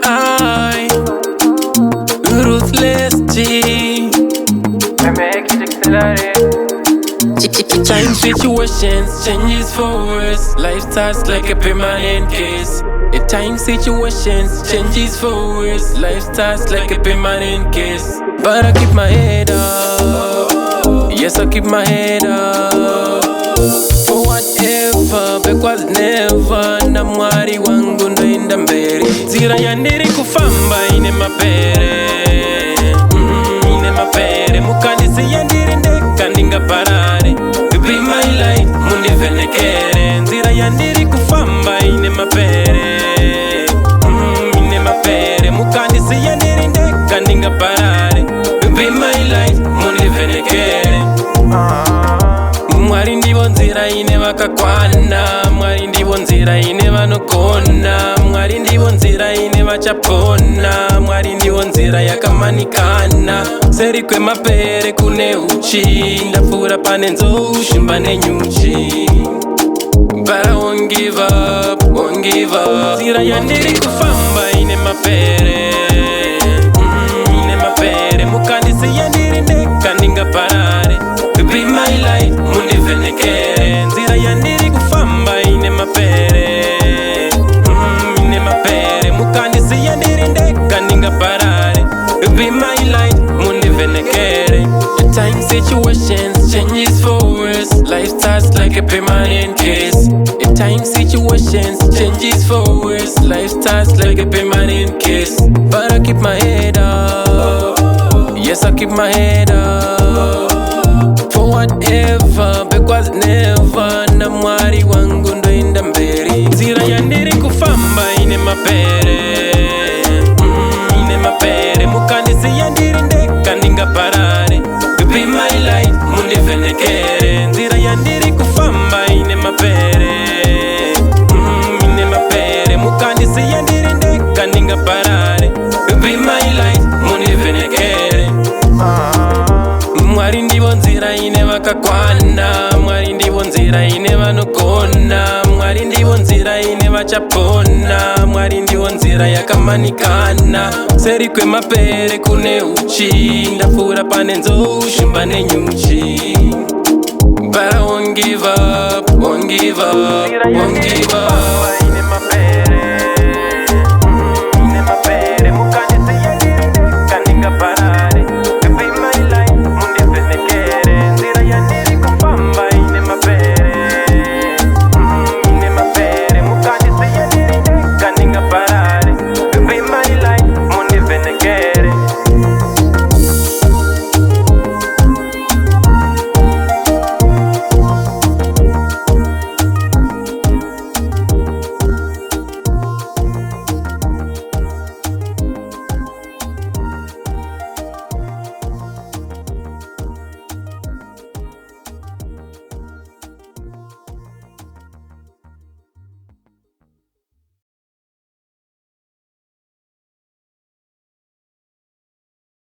I Ruthless T. Change situations, changes for worse. Life starts like a permanent case. At times situations, changes for worse. Life starts like a permanent case. But I keep my head up. Yes, I keep my head up. For whatever, because never na mwari wangu ndo inda mbele. Nzira yandiri kufamba ine mapere. Ine mapere. Mukandisi yandiri ndeka ndinga parare. Be my light, mundi venekere. Nzira yandiri kufamba ine mapere. Ine mapere. Mukandisi yandiri ndeka ndinga parare. Be my light, mundi venekere. Mwari ndivo nzira ine vakakwana. Mwari ndivo nzira ine vanokona. Mwari ndivo nzira ine vachapona. Mwari ndivo nzira yakamanikana. Seri kwemapere kune uchi. Ndapfura pane nzoushi mbane nyuchi. But I won't give up, won't give up. Nzira yandiri kufamba ine mapere. Ine mapere. Mukandisi yandiri ndeka ndinga parare. Be my light, mundi venekere. Nzira yandiri kufamba ine mapere. Ine mapere. Mukandisi yandiri ndeka ndinga parare. Be my light, mundi venekere. At times situations, changes for worse. Life starts like a permanent case. At times situations, changes for worse. Life starts like a permanent case. But I keep my head up. Yes, I keep my head up. For whatever, because never na mwari wangu ndo inda mbele. Nzira yandiri kufamba ine mapere. Ine mapere. Mukandisi yandiri ndeka ndinga parare. Be my light, mundi venekere. Nzira yandiri kufamba ine mapere. Ine mapere. Mukandisi yandiri ndeka ndinga parare. Be my light, mundi venekere. Mwari ndivo nzira ine vakakwana. Mwari ndivo nzira ine vanokona. Mwari ndivo nzira ine vachapona. Mwari ndivo nzira yakamanikana. Seri kwemapere kune uchi. Ndapfura pane nzoushi mbane nyuchi. But I won't give up, won't give up, won't give up.